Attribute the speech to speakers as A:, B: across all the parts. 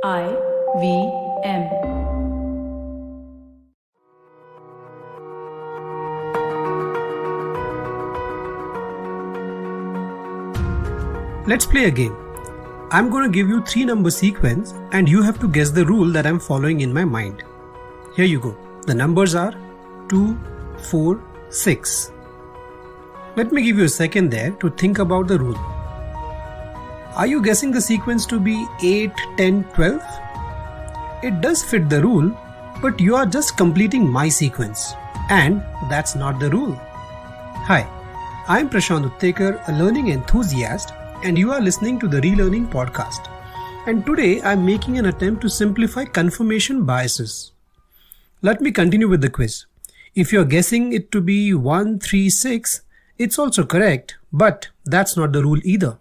A: IVM.
B: Let's play a game. I'm going to give you 3 number sequence and you have to guess the rule that I'm following in my mind. Here you go. The numbers are 2, 4, 6. Let me give you a second there to think about the rule. Are you guessing the sequence to be 8, 10, 12? It does fit the rule, but you are just completing my sequence. And that's not the rule. Hi, I'm Prashant Uttekar, a learning enthusiast, and you are listening to the Relearning Podcast. And today I'm making an attempt to simplify confirmation biases. Let me continue with the quiz. If you're guessing it to be 1, 3, 6, it's also correct, but that's not the rule either.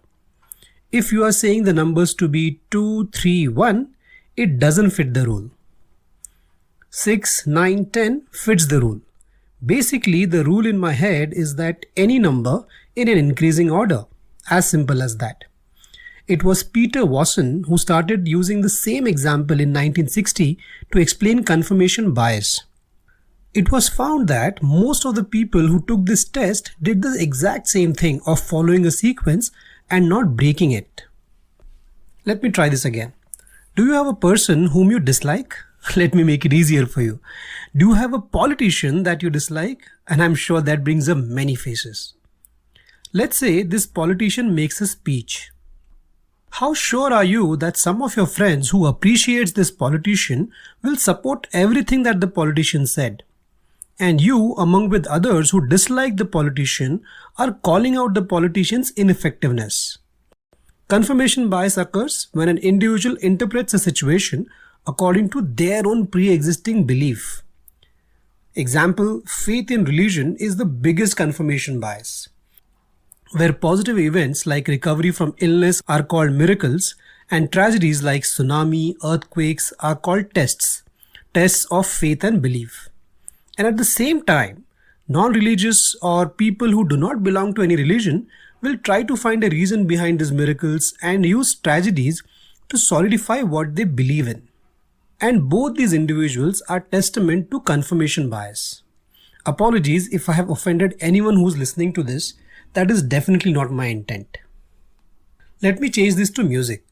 B: If you are saying the numbers to be 2, 3, 1, it doesn't fit the rule. 6, 9, 10 fits the rule. Basically, the rule in my head is that any number in an increasing order. As simple as that. It was Peter Wasson who started using the same example in 1960 to explain confirmation bias. It was found that most of the people who took this test did the exact same thing of following a sequence and not breaking it. Let me try this again. Do you have a person whom you dislike? Let me make it easier for you. Do you have a politician that you dislike? And I'm sure that brings up many faces. Let's say this politician makes a speech. How sure are you that some of your friends who appreciates this politician will support everything that the politician said? And you, among with others who dislike the politician, are calling out the politician's ineffectiveness. Confirmation bias occurs when an individual interprets a situation according to their own pre-existing belief. Example, faith in religion is the biggest confirmation bias, where positive events like recovery from illness are called miracles and tragedies like tsunami, earthquakes are called tests of faith and belief. And at the same time, non-religious or people who do not belong to any religion will try to find a reason behind these miracles and use tragedies to solidify what they believe in. And both these individuals are testament to confirmation bias. Apologies if I have offended anyone who's listening to this. That is definitely not my intent. Let me change this to music.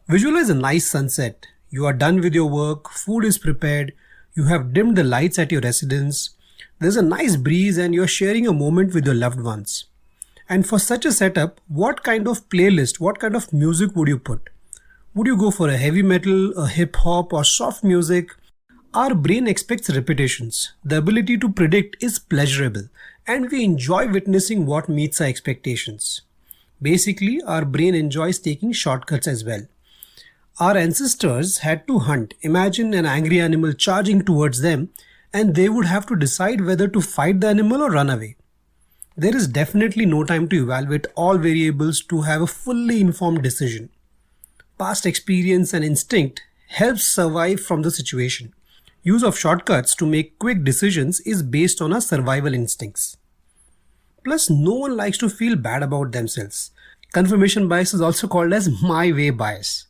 B: Visualize a nice sunset. You are done with your work, food is prepared, you have dimmed the lights at your residence, there's a nice breeze and you're sharing a moment with your loved ones. And for such a setup, what kind of playlist, what kind of music would you put? Would you go for a heavy metal, a hip hop or soft music? Our brain expects repetitions. The ability to predict is pleasurable and we enjoy witnessing what meets our expectations. Basically, our brain enjoys taking shortcuts as well. Our ancestors had to hunt. Imagine an angry animal charging towards them and they would have to decide whether to fight the animal or run away. There is definitely no time to evaluate all variables to have a fully informed decision. Past experience and instinct helps survive from the situation. Use of shortcuts to make quick decisions is based on our survival instincts. Plus, no one likes to feel bad about themselves. Confirmation bias is also called as my way bias,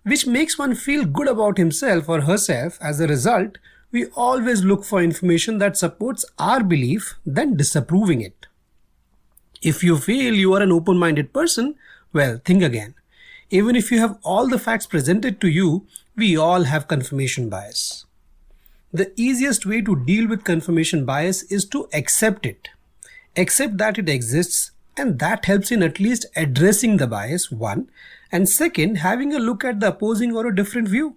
B: which makes one feel good about himself or herself. As a result, we always look for information that supports our belief than disapproving it. If you feel you are an open-minded person, well, think again. Even if you have all the facts presented to you, we all have confirmation bias. The easiest way to deal with confirmation bias is to accept it. Accept that it exists, and that helps in at least addressing the bias, one, and second, having a look at the opposing or a different view.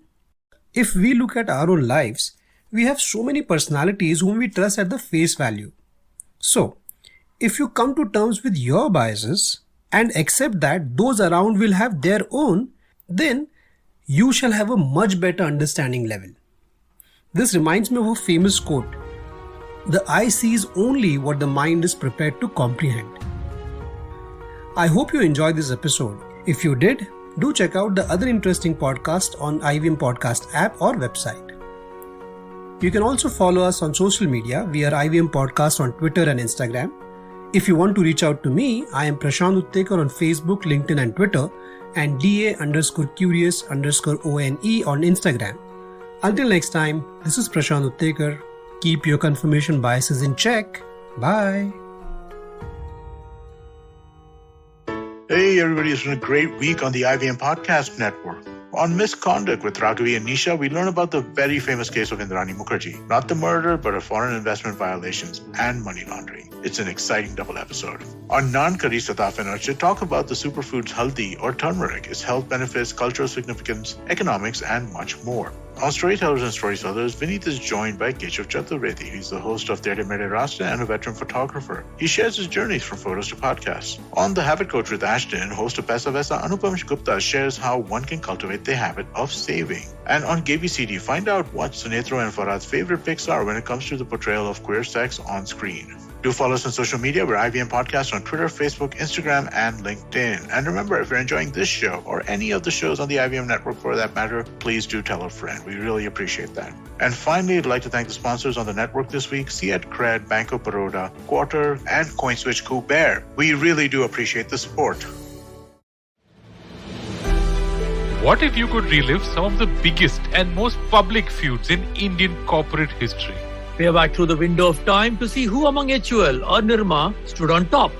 B: If we look at our own lives, we have so many personalities whom we trust at the face value. So, if you come to terms with your biases and accept that those around will have their own, then you shall have a much better understanding level. This reminds me of a famous quote. The eye sees only what the mind is prepared to comprehend. I hope you enjoyed this episode. If you did, do check out the other interesting podcasts on IVM Podcast app or website. You can also follow us on social media. We are IVM Podcast on Twitter and Instagram. If you want to reach out to me, I am Prashant Uttekar on Facebook, LinkedIn and Twitter. and DA_curious_ONE on Instagram. Until next time, this is Prashant Uttekar. Keep your confirmation biases in check. Bye.
A: Hey everybody, it's been a great week on the IVM Podcast Network. On Misconduct with Raghavi and Nisha, we learn about the very famous case of Indrani Mukherjee. Not the murder, but of foreign investment violations and money laundering. It's an exciting double episode. On Naan Kari, Sataf and Archit talk about the superfoods haldi or turmeric, its health benefits, cultural significance, economics, and much more. On Storytellers and Storytellers, Vineet is joined by Keshav Chaturvedi. He's the host of Tere Mere Rasta and a veteran photographer. He shares his journeys from photos to podcasts. On The Habit Coach with Ashton, host of Paisa Vaisa, Anupam Gupta shares how one can cultivate the habit of saving. And on KBCD, find out what Sunetro and Farad's favorite picks are when it comes to the portrayal of queer sex on screen. Do follow us on social media. We're IVM Podcast on Twitter, Facebook, Instagram, and LinkedIn. And remember, if you're enjoying this show or any of the shows on the IVM network for that matter, please do tell a friend. We really appreciate that. And finally, I'd like to thank the sponsors on the network this week, Siet Cred, Bank of Baroda, Quarter, and CoinSwitch Bear. We really do appreciate the support.
C: What if you could relive some of the biggest and most public feuds in Indian corporate history?
D: Peer back through the window of time to see who among HUL or Nirma stood on top.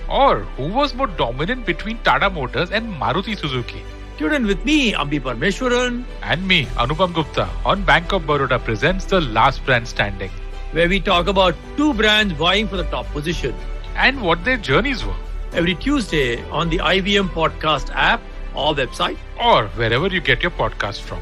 C: Or who was more dominant between Tata Motors and Maruti Suzuki?
D: Tune in with me, Ambi Parmeshwaran,
C: And me, Anupam Gupta, on Bank of Baroda presents The Last Brand Standing.
D: where we talk about two brands vying for the top position.
C: And what their journeys were.
D: Every Tuesday on the IVM Podcast app or website.
C: Or wherever you get your podcast from.